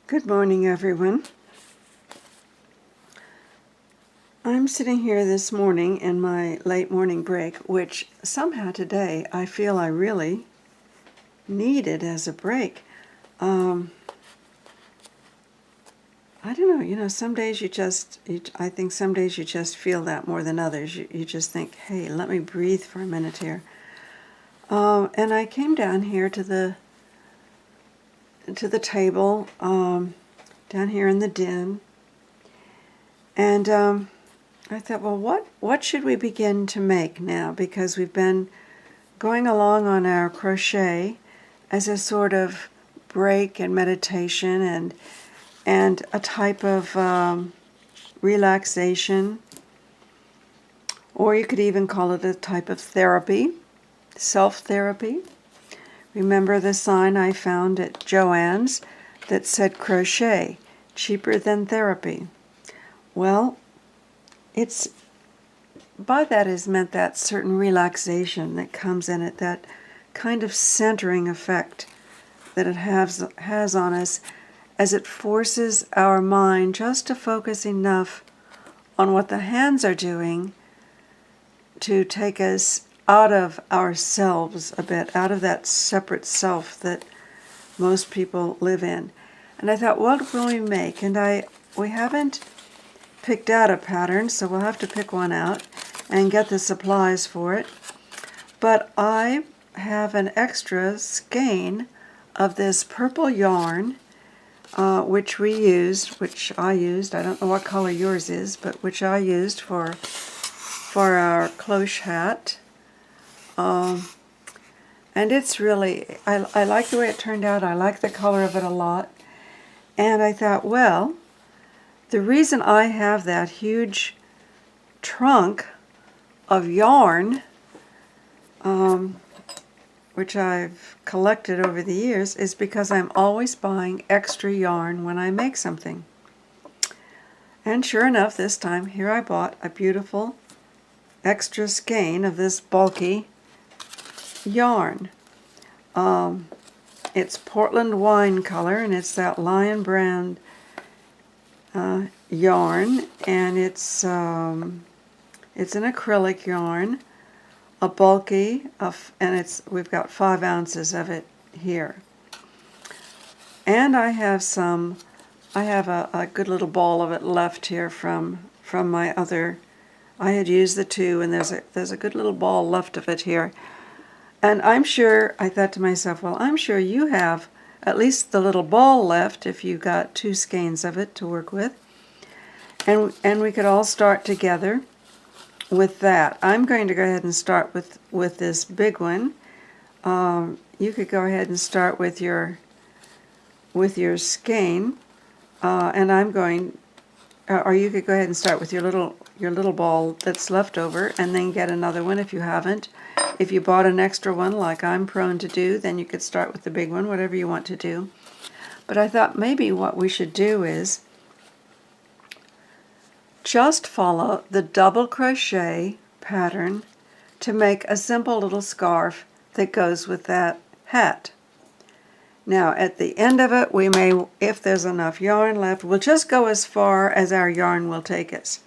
Good morning, everyone. I'm sitting here this morning in my late morning break, which somehow today I feel I really needed as a break. I don't know, some days I think some days you just feel that more than others. You just think, hey, let me breathe for a minute here. And I came down here to the table, down here in the den, and I thought, well, what should we begin to make now? Because we've been going along on our crochet as a sort of break and meditation and a type of relaxation, or you could even call it a type of therapy, self-therapy. Remember the sign I found at Joann's that said crochet, cheaper than therapy? Well, it's by that is meant that certain relaxation that comes in it, that kind of centering effect that it has on us as it forces our mind just to focus enough on what the hands are doing to take us out of ourselves a bit, out of that separate self that most people live in. And I thought, what will we make? And we haven't picked out a pattern, so we'll have to pick one out and get the supplies for it. But I have an extra skein of this purple yarn, which I used, I don't know what color yours is, but which I used for our cloche hat. And it's really, I like the way it turned out. I like the color of it a lot. And I thought, well, the reason I have that huge trunk of yarn, which I've collected over the years, is because I'm always buying extra yarn when I make something. And sure enough, this time, here I bought a beautiful extra skein of this bulky yarn. It's Portland wine color, and it's that lion brand yarn, and it's an acrylic yarn, a bulky, and we've got 5 ounces of it here. And I have a good little ball of it left here from my other. I had used the 2, and there's a good little ball left of it here. And I thought to myself, well, I'm sure you have at least the little ball left if you got 2 skeins of it to work with. And we could all start together with that. I'm going to go ahead and start with this big one. You could go ahead and start with your skein, and or you could go ahead and start with your little ball that's left over, and then get another one if you haven't. If you bought an extra one like I'm prone to do, then you could start with the big one, whatever you want to do. But I thought maybe what we should do is just follow the double crochet pattern to make a simple little scarf that goes with that hat. Now at the end of it, we may, if there's enough yarn left, we'll just go as far as our yarn will take us.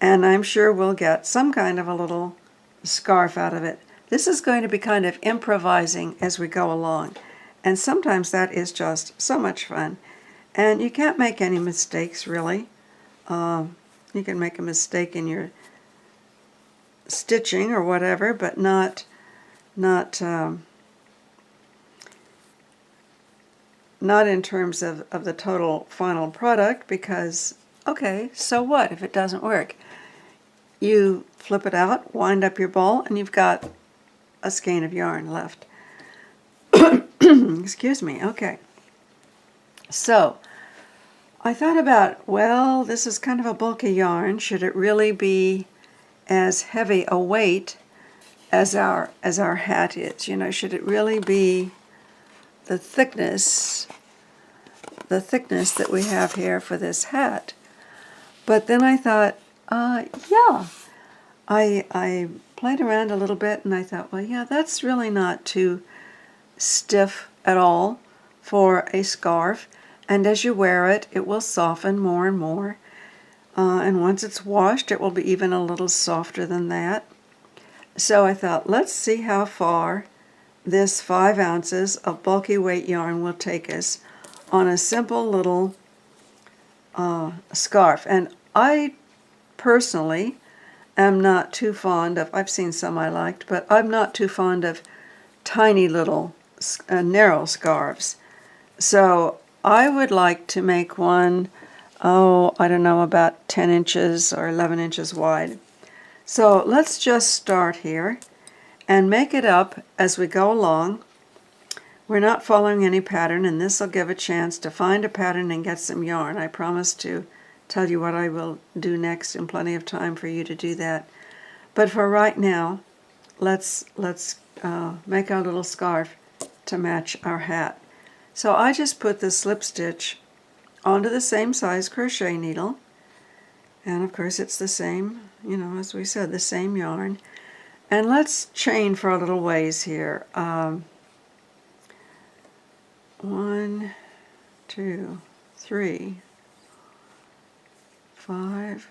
And I'm sure we'll get some kind of a little scarf out of it. This is going to be kind of improvising as we go along. And sometimes that is just so much fun. And you can't make any mistakes, really. You can make a mistake in your stitching or whatever, but not in terms of the total final product, because, okay, so what if it doesn't work? You flip it out, wind up your ball, and you've got a skein of yarn left. Excuse me, okay. So, I thought about, well, this is kind of a bulky yarn. Should it really be as heavy a weight as our hat is? Should it really be the thickness that we have here for this hat? But then I thought, yeah. I played around a little bit, and I thought, well, yeah, that's really not too stiff at all for a scarf. and as you wear it, it will soften more and more. And once it's washed, it will be even a little softer than that. So I thought, let's see how far this 5 ounces of bulky weight yarn will take us on a simple little scarf. And I personally am not too fond of, I've seen some I liked, but I'm not too fond of tiny little narrow scarves. So I would like to make one, I don't know, about 10 inches or 11 inches wide. So let's just start here and make it up as we go along. We're not following any pattern, and this will give a chance to find a pattern and get some yarn. I promise to tell you what I will do next in plenty of time for you to do that. But for right now, let's make our little scarf to match our hat. So I just put the slip stitch onto the same size crochet needle, and of course it's the same, as we said, the same yarn. And let's chain for a little ways here. 1, 2, 3, 5,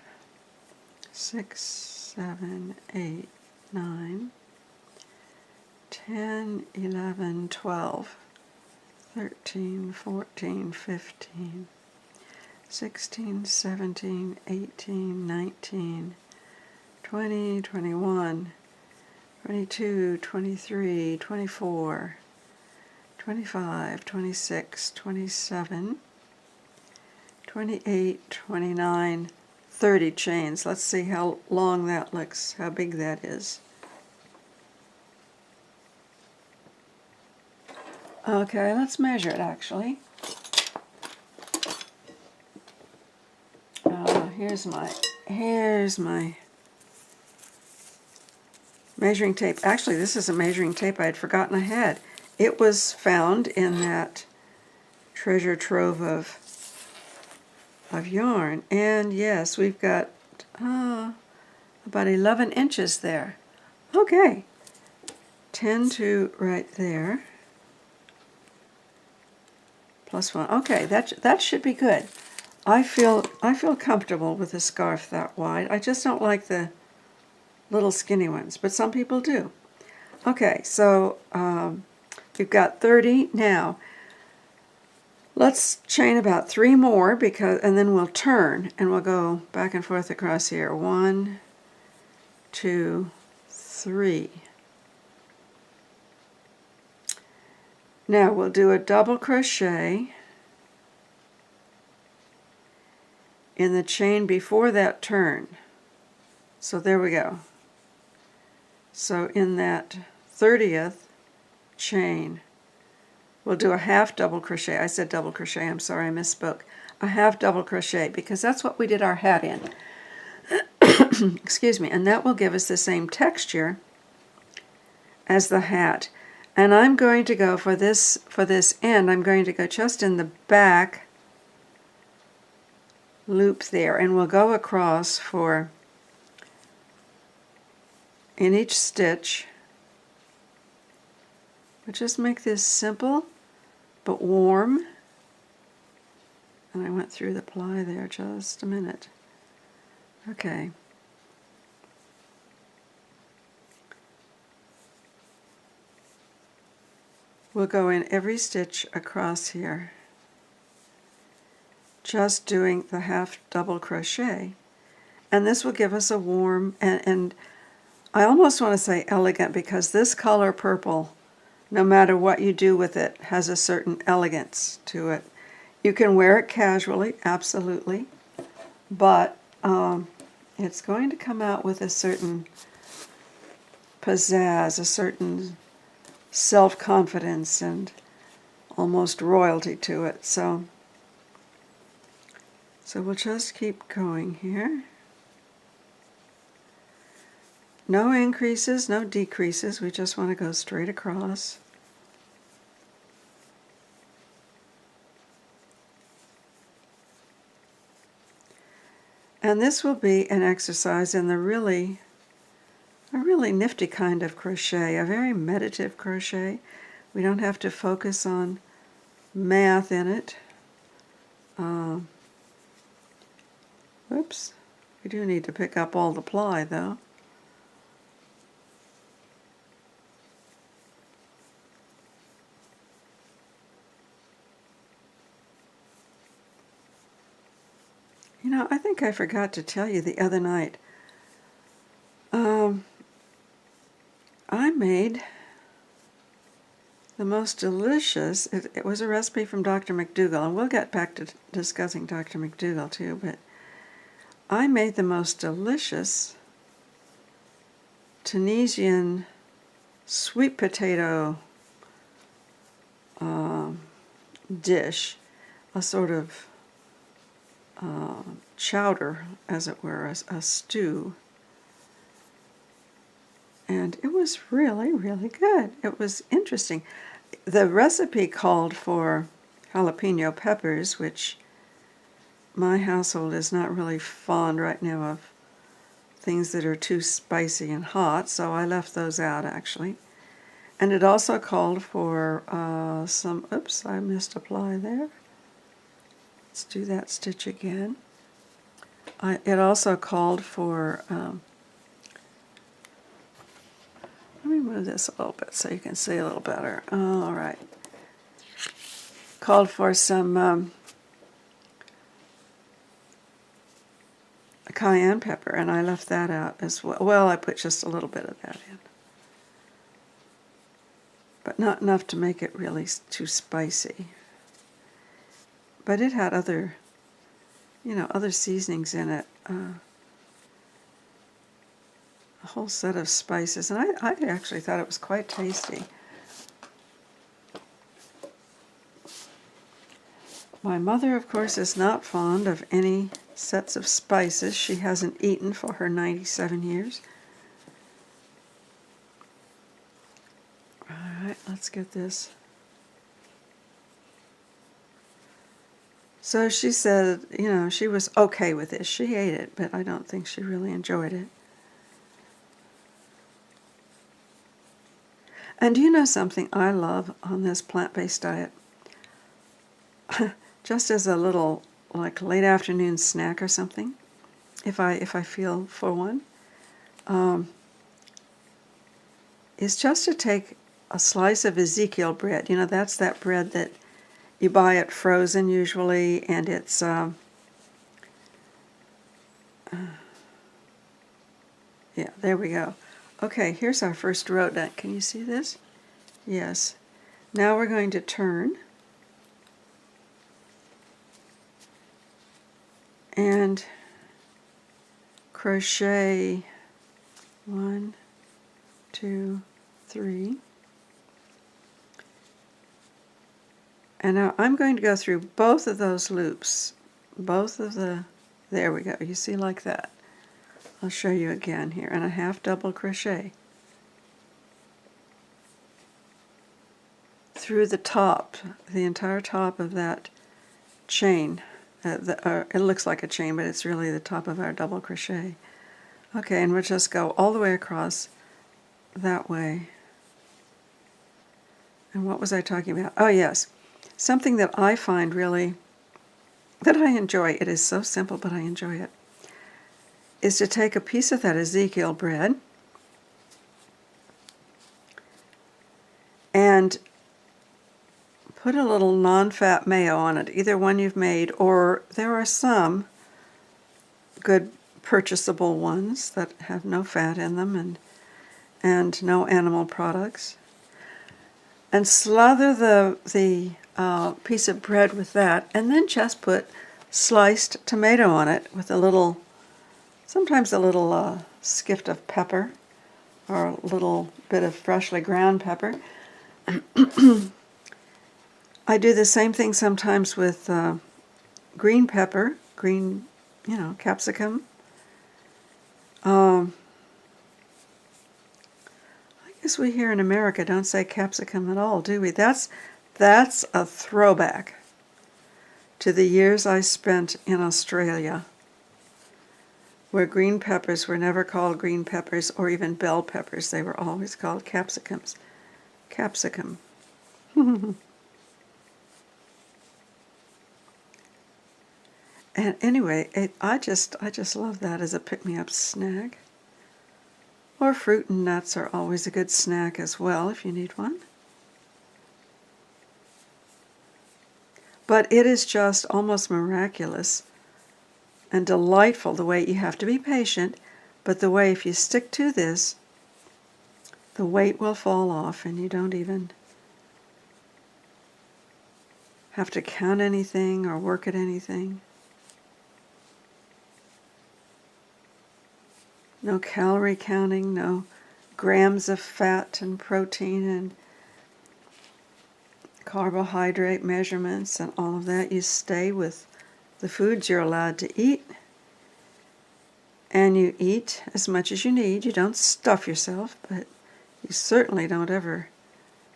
6, 7, 8, 9, 10, 11, 12, 13, 14, 15, 16, 17, 18, 19, 20, 21, 22, 23, 24, 25, 26, 27, 28, 29, 30 chains. Let's see how long that looks, how big that is. Okay, let's measure it actually. Here's my measuring tape. Actually, this is a measuring tape I had forgotten I had. It was found in that treasure trove of yarn. And yes, we've got about 11 inches there. Okay, 10 to right there. +1. Okay, that should be good. I feel comfortable with a scarf that wide. I just don't like the little skinny ones, but some people do. Okay, so we've got 30 now. Let's chain about 3 more and then we'll turn and we'll go back and forth across here. 1, 2, 3. Now we'll do a double crochet in the chain before that turn. So there we go. So in that 30th chain, we'll do a half double crochet. I said double crochet, I'm sorry, I misspoke. A half double crochet, because that's what we did our hat in. Excuse me, and that will give us the same texture as the hat. And I'm going to go for this end, I'm going to go just in the back loop there, and we'll go across in each stitch. But just make this simple but warm. And I went through the ply there just a minute. Okay. We'll go in every stitch across here, just doing the half double crochet. And this will give us a warm, and I almost want to say elegant, because this color purple, no matter what you do with it, has a certain elegance to it. You can wear it casually, absolutely, but it's going to come out with a certain pizzazz, a certain self-confidence and almost royalty to it. So we'll just keep going here. No increases, no decreases. We just want to go straight across. And this will be an exercise in a really nifty kind of crochet, a very meditative crochet. We don't have to focus on math in it. Oops, we do need to pick up all the ply though. You know, I think I forgot to tell you the other night. I made the most delicious, it was a recipe from Dr. McDougall, and we'll get back to discussing Dr. McDougall too, but I made the most delicious Tunisian sweet potato dish, a sort of chowder, as it were, a stew. And it was really, really good. It was interesting. The recipe called for jalapeno peppers, which my household is not really fond right now of things that are too spicy and hot, so I left those out actually. And it also called for some, oops, I missed a ply there. Let's do that stitch again. It also called for, let me move this a little bit so you can see a little better. All right. Called for some cayenne pepper, and I left that out as well. Well, I put just a little bit of that in, but not enough to make it really too spicy. But it had other, you know, other seasonings in it. A whole set of spices, and I actually thought it was quite tasty. My mother, of course, is not fond of any sets of spices. She hasn't eaten for her 97 years. All right, let's get this. So she said, you know, she was okay with this. She ate it, but I don't think she really enjoyed it. And do you know something I love on this plant-based diet? Just as a little, like, late afternoon snack or something, if I feel for one, is just to take a slice of Ezekiel bread. You know, that's that bread that you buy it frozen usually, and it's yeah, there we go. Okay, here's our first row done. Can you see this? Yes. Now we're going to turn and crochet 1, 2, 3. And now I'm going to go through both of those loops, both of the, there we go, you see, like that. I'll show you again here, and a half double crochet through the top, the entire top of that chain. It looks like a chain, but it's really the top of our double crochet. Okay, and we'll just go all the way across that way. And what was I talking about? Oh yes, something that I find really, that I enjoy, it is so simple but I enjoy it, is to take a piece of that Ezekiel bread and put a little non-fat mayo on it, either one you've made, or there are some good purchasable ones that have no fat in them and no animal products. And slather the piece of bread with that, and then just put sliced tomato on it with a little, sometimes a little skift of pepper, or a little bit of freshly ground pepper. I do the same thing sometimes with green pepper, green, you know, capsicum. I guess we here in America don't say capsicum at all, do we? That's a throwback to the years I spent in Australia, where green peppers were never called green peppers or even bell peppers. They were always called capsicums. Capsicum. And anyway, I just love that as a pick-me-up snack. Or fruit and nuts are always a good snack as well if you need one. But it is just almost miraculous and delightful the way you have to be patient, but the way if you stick to this, the weight will fall off and you don't even have to count anything or work at anything. No calorie counting, no grams of fat and protein and carbohydrate measurements and all of that. You stay with the foods you're allowed to eat, and you eat as much as you need. You don't stuff yourself, but you certainly don't ever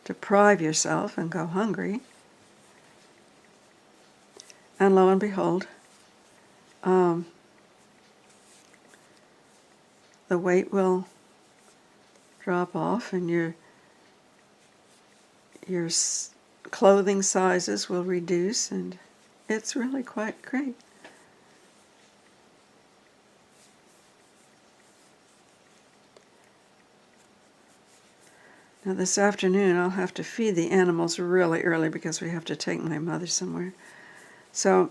deprive yourself and go hungry. And lo and behold, the weight will drop off and your clothing sizes will reduce, and it's really quite great. Now this afternoon I'll have to feed the animals really early because we have to take my mother somewhere. So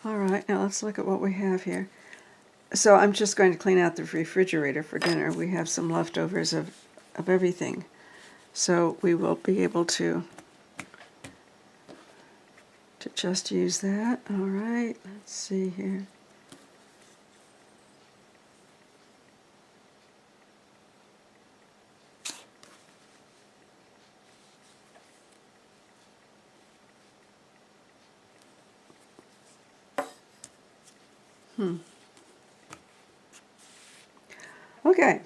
all right, now let's look at what we have here. So I'm just going to clean out the refrigerator for dinner. We have some leftovers of everything. So we will be able to just use that. All right, let's see here. Okay.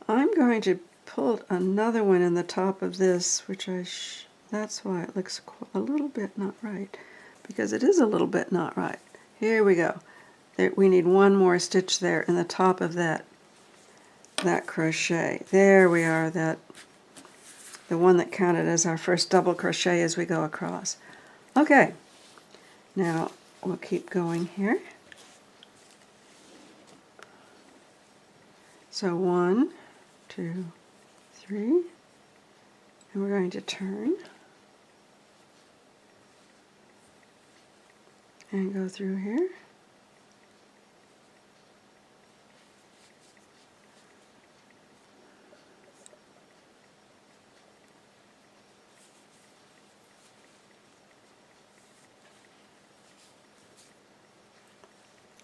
I'm going to pull another one in the top of this, which that's why it looks a little bit not right, because it is a little bit not right. Here we go. We need one more stitch there in the top of that crochet. There we are, the one that counted as our first double crochet as we go across. Okay, now we'll keep going here. So 1, 2, 3, and we're going to turn and go through here.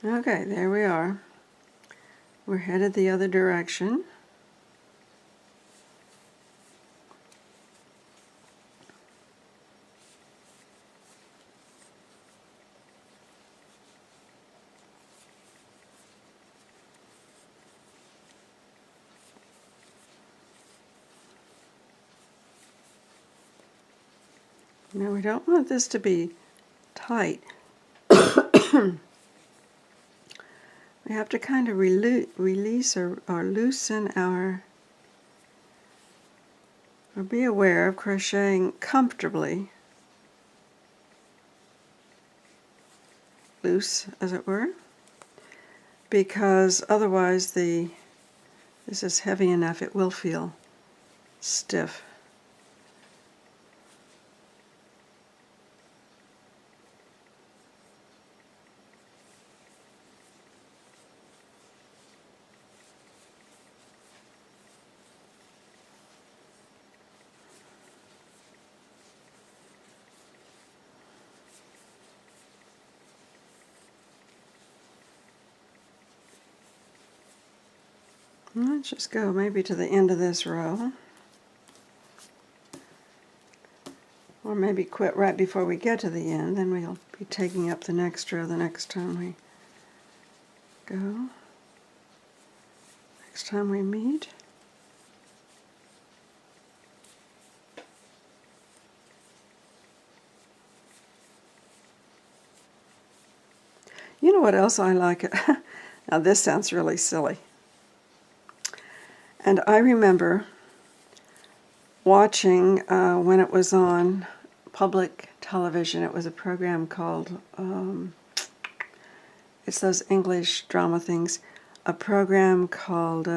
Okay, there we are. We're headed the other direction. Now we don't want this to be tight. We have to kind of release or loosen or be aware of crocheting comfortably, loose as it were, because otherwise this is heavy enough, it will feel stiff. Let's just go maybe to the end of this row. Or maybe quit right before we get to the end, then we'll be taking up the next row the next time we go. Next time we meet. You know what else I like? Now this sounds really silly. And I remember watching when it was on public television. It was a program called, it's those English drama things, a program called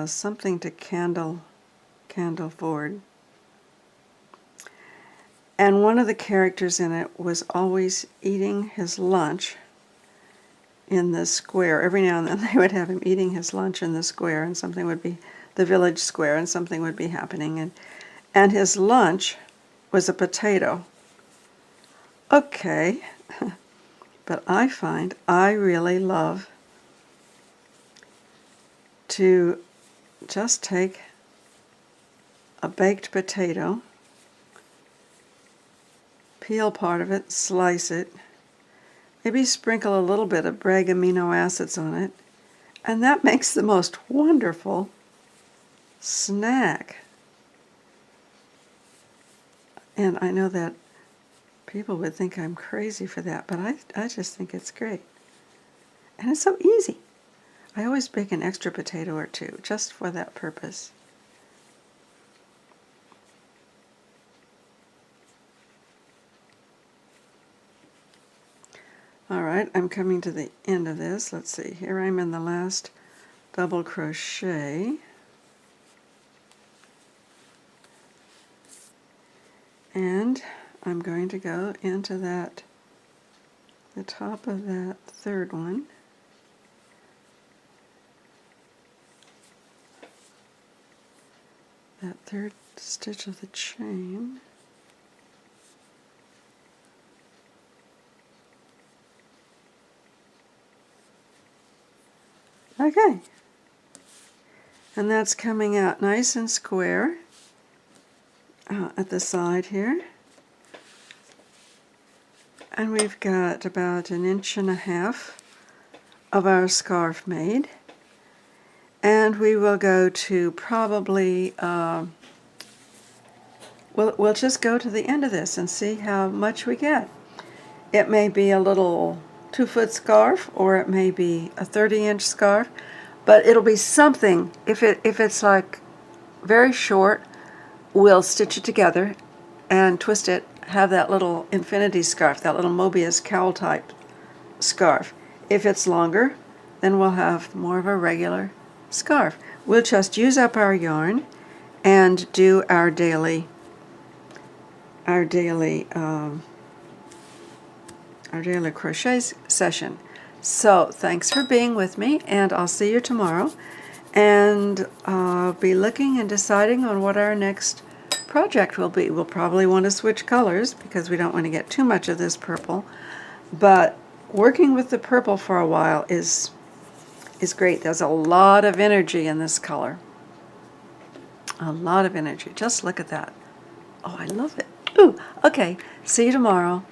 something to Candle Ford. And one of the characters in it was always eating his lunch in the square. Every now and then they would have him eating his lunch in the square, and something would be the village square, and something would be happening. And his lunch was a potato. Okay, but I find I really love to just take a baked potato, peel part of it, slice it, maybe sprinkle a little bit of Bragg amino acids on it, and that makes the most wonderful snack. And I know that people would think I'm crazy for that, but I just think it's great. And it's so easy. I always bake an extra potato or two just for that purpose. All right, I'm coming to the end of this. Let's see, here I'm in the last double crochet. And I'm going to go into the top of that third one. That third stitch of the chain. Okay, and that's coming out nice and square at the side here. And we've got about 1.5 inches of our scarf made. And we will go to probably, we'll just go to the end of this and see how much we get. It may be a little 2-foot scarf, or it may be a 30-inch scarf, but it'll be something. If it's like very short, we'll stitch it together and twist it, have that little infinity scarf, that little Mobius cowl type scarf. If it's longer, then we'll have more of a regular scarf. We'll just use up our yarn and do our daily crochet session. So thanks for being with me, and I'll see you tomorrow, and I'll be looking and deciding on what our next project will be. We'll probably want to switch colors because we don't want to get too much of this purple, but working with the purple for a while is great. There's a lot of energy in this color. A lot of energy. Just look at that. Oh, I love it. Ooh, okay. See you tomorrow.